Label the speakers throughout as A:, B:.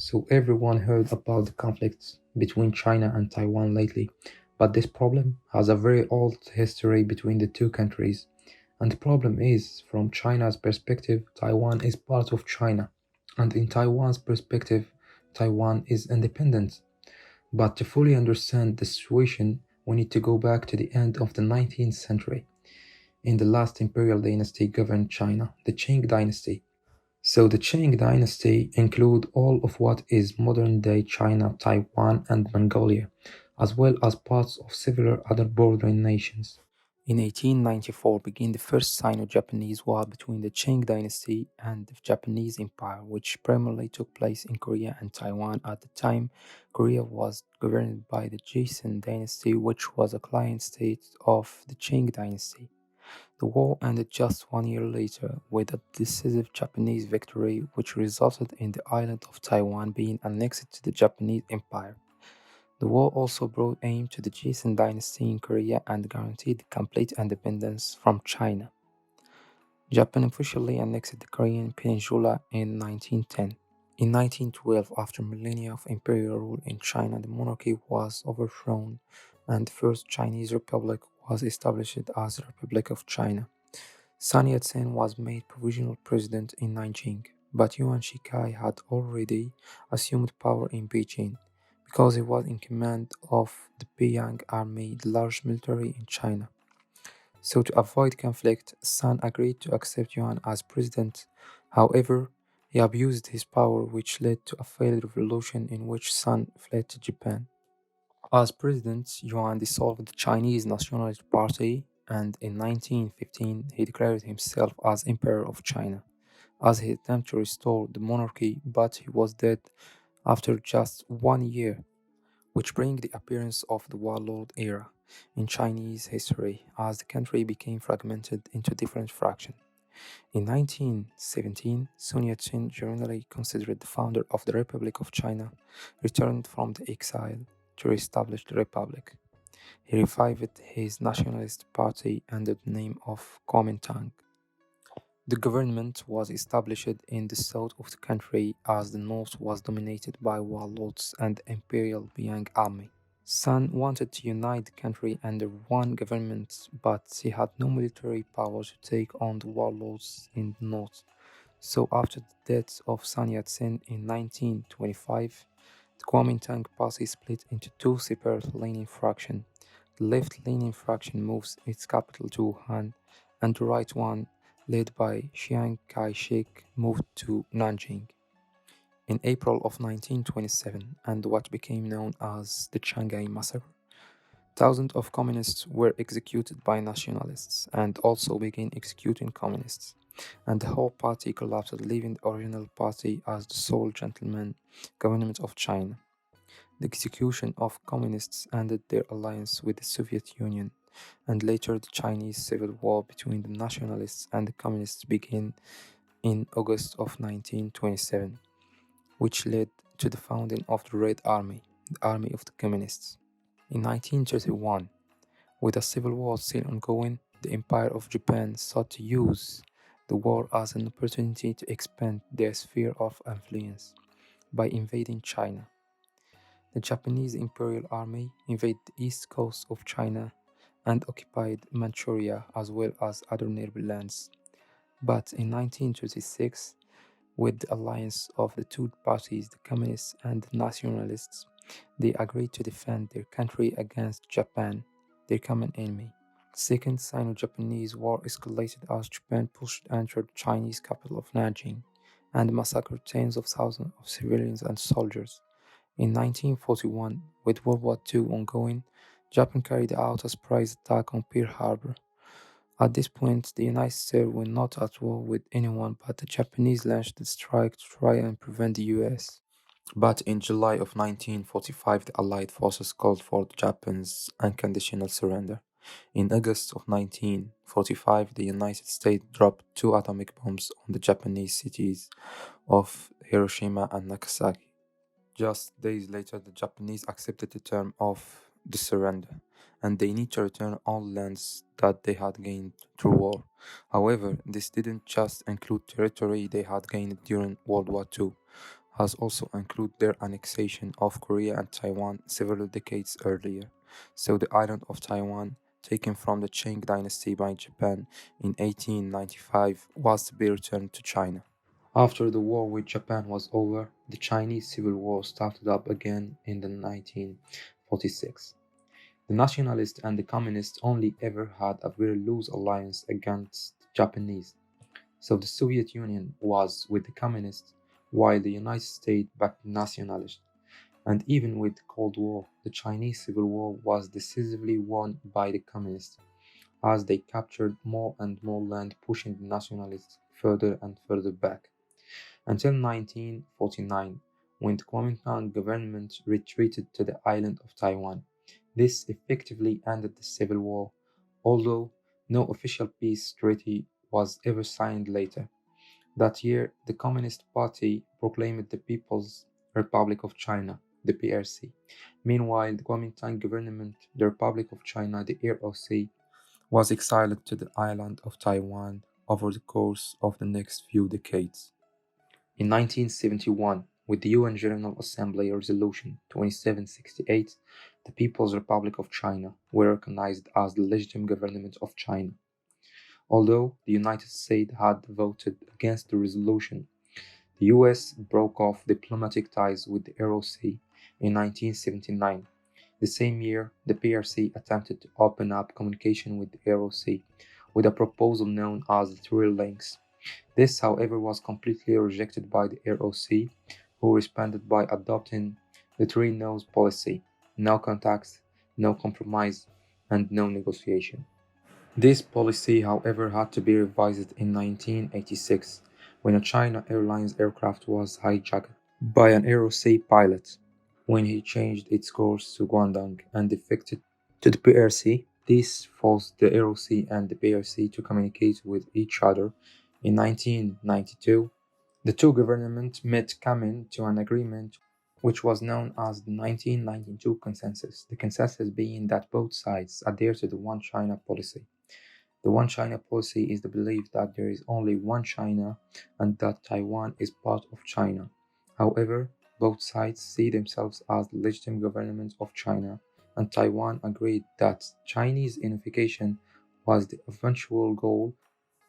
A: So everyone heard about the conflicts between China and Taiwan lately, but this problem has a very old history between the two countries. And the problem is, from China's perspective, Taiwan is part of China, and in Taiwan's perspective, Taiwan is independent. But to fully understand the situation, we need to go back to the end of the 19th century. In the last imperial dynasty governed China, the Qing dynasty. So the Qing dynasty include all of what is modern-day China, Taiwan, and Mongolia, as well as parts of several other bordering nations. In 1894 began the first Sino-Japanese war between the Qing dynasty and the Japanese Empire, which primarily took place in Korea and Taiwan. At the time, Korea was governed by the Joseon dynasty, which was a client state of the Qing dynasty. The war ended just 1 year later with a decisive Japanese victory, which resulted in the island of Taiwan being annexed to the Japanese Empire. The war also brought aim to the Joseon dynasty in Korea and guaranteed complete independence from China. Japan officially annexed the Korean peninsula in 1910. In 1912, after millennia of imperial rule in China, the monarchy was overthrown and the First Chinese Republic was established as the Republic of China. Sun Yat-sen was made provisional president in Nanjing, but Yuan Shikai had already assumed power in Beijing because he was in command of the Peiyang Army, the large military in China. So to avoid conflict, Sun agreed to accept Yuan as president. However, he abused his power, which led to a failed revolution in which Sun fled to Japan. As president, Yuan dissolved the Chinese Nationalist Party, and in 1915 he declared himself as Emperor of China, as he attempted to restore the monarchy, but he was dead after just 1 year, which brings the appearance of the warlord era in Chinese history as the country became fragmented into different fractions. In 1917, Sun Yat-sen, generally considered the founder of the Republic of China, returned from the exile to re-establish the republic. He revived his nationalist party under the name of Kuomintang. The government was established in the south of the country as the north was dominated by warlords and the Imperial Peiyang Army. Sun wanted to unite the country under one government, but he had no military power to take on the warlords in the north. So after the death of Sun Yat-sen in 1925, the Kuomintang party split into two separate Lenin fractions. The left-leaning fraction moves its capital to Wuhan, and the right one, led by Chiang Kai-shek, moved to Nanjing. In April of 1927, and what became known as the Shanghai Massacre, thousands of communists were executed by nationalists and also began executing communists, and the whole party collapsed, leaving the original party as the sole gentleman government of China. The execution of communists ended their alliance with the Soviet Union, and later the Chinese Civil War between the nationalists and the communists began in August of 1927, which led to the founding of the Red Army, the Army of the Communists. In 1931, with the civil war still ongoing, the Empire of Japan sought to use the war as an opportunity to expand their sphere of influence by invading China. The Japanese Imperial Army invaded the east coast of China and occupied Manchuria as well as other nearby lands. But in 1936, with the alliance of the two parties, the Communists and the Nationalists, they agreed to defend their country against Japan, their common enemy. The Second Sino-Japanese War escalated as Japan pushed to enter the Chinese capital of Nanjing and massacred tens of thousands of civilians and soldiers. In 1941, with World War II ongoing, Japan carried out a surprise attack on Pearl Harbor. At this point, the United States were not at war with anyone, but the Japanese launched the strike to try and prevent the US. But in July of 1945, the Allied forces called for Japan's unconditional surrender. In August of 1945, the United States dropped two atomic bombs on the Japanese cities of Hiroshima and Nagasaki. Just days later, the Japanese accepted the term of the surrender, and they need to return all lands that they had gained through war. However, this didn't just include territory they had gained during World War II. has also included their annexation of Korea and Taiwan several decades earlier. So the island of Taiwan, taken from the Qing Dynasty by Japan in 1895, was to be returned to China. After the war with Japan was over, the Chinese Civil War started up again in the 1946. The nationalists and the communists only ever had a very loose alliance against the Japanese. So the Soviet Union was with the communists, while the United States backed the nationalists. And even with the Cold War, the Chinese Civil War was decisively won by the communists, as they captured more and more land, pushing the nationalists further and further back. Until 1949, when the Kuomintang government retreated to the island of Taiwan. This effectively ended the Civil War, although no official peace treaty was ever signed later. That year, the Communist Party proclaimed the People's Republic of China, the PRC. Meanwhile, the Kuomintang government, the Republic of China, the ROC, was exiled to the island of Taiwan over the course of the next few decades. In 1971, with the UN General Assembly Resolution 2768, the People's Republic of China were recognized as the legitimate government of China. Although the United States had voted against the resolution, the US broke off diplomatic ties with the ROC in 1979. The same year, the PRC attempted to open up communication with the ROC with a proposal known as the Three Links. This, however, was completely rejected by the ROC, who responded by adopting the Three No's policy: no contacts, no compromise, and no negotiation. This policy, however, had to be revised in 1986 when a China Airlines aircraft was hijacked by an ROC pilot. When he changed its course to Guangdong and defected to the PRC, this forced the ROC and the PRC to communicate with each other. In 1992, the two governments met coming to an agreement which was known as the 1992 Consensus, the consensus being that both sides adhere to the One China policy. The One China policy is the belief that there is only one China and that Taiwan is part of China. However, both sides see themselves as the legitimate government of China, and Taiwan agreed that Chinese unification was the eventual goal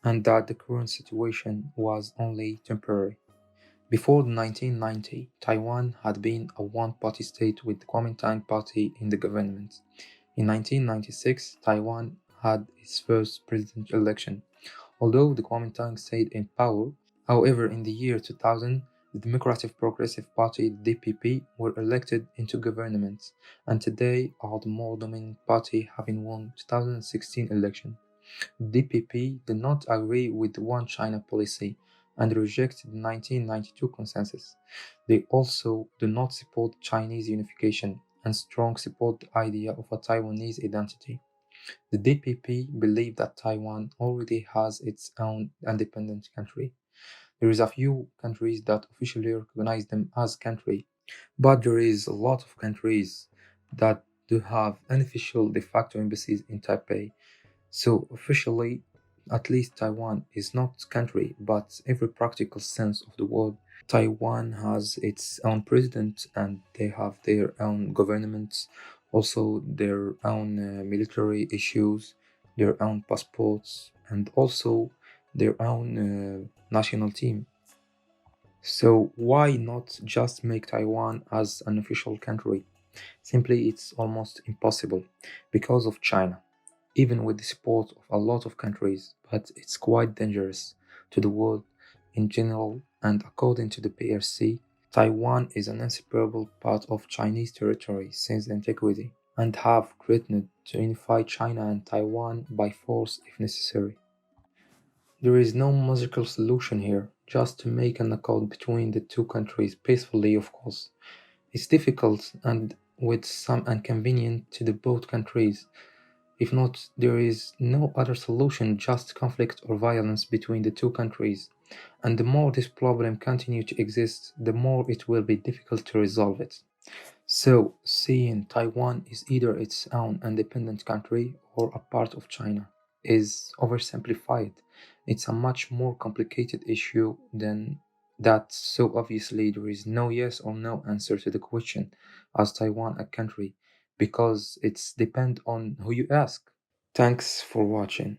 A: and that the current situation was only temporary. Before 1990, Taiwan had been a one-party state with the Kuomintang Party in the government. In 1996, Taiwan had its first presidential election, although the Kuomintang stayed in power. However, in the year 2000, the Democratic Progressive Party (DPP) were elected into government, and today are the more dominant party, having won 2016 election. The DPP did not agree with the One China policy and rejected the 1992 consensus. They also do not support Chinese unification and strongly support the idea of a Taiwanese identity. The DPP believe that Taiwan already has its own independent country. There is a few countries that officially recognize them as country, but there is a lot of countries that do have unofficial de facto embassies in Taipei. So officially, at least Taiwan is not country, but every practical sense of the word. Taiwan has its own president and they have their own governments, also their own military issues, their own passports, and also their own national team. So why not just make Taiwan as an official country? Simply, it's almost impossible because of China, even with the support of a lot of countries, but it's quite dangerous to the world in general, and according to the PRC, Taiwan is an inseparable part of Chinese territory since antiquity, and have threatened to unify China and Taiwan by force if necessary. There is no magical solution here, just to make an accord between the two countries peacefully, of course. It's difficult and with some inconvenience to the both countries. If not, there is no other solution, just conflict or violence between the two countries. And the more this problem continues to exist, the more it will be difficult to resolve it. So, seeing Taiwan is either its own independent country or a part of China is oversimplified. It's a much more complicated issue than That so obviously there is no yes or no answer to the question, as Taiwan a country, because it's depend on who you ask. Thanks for watching.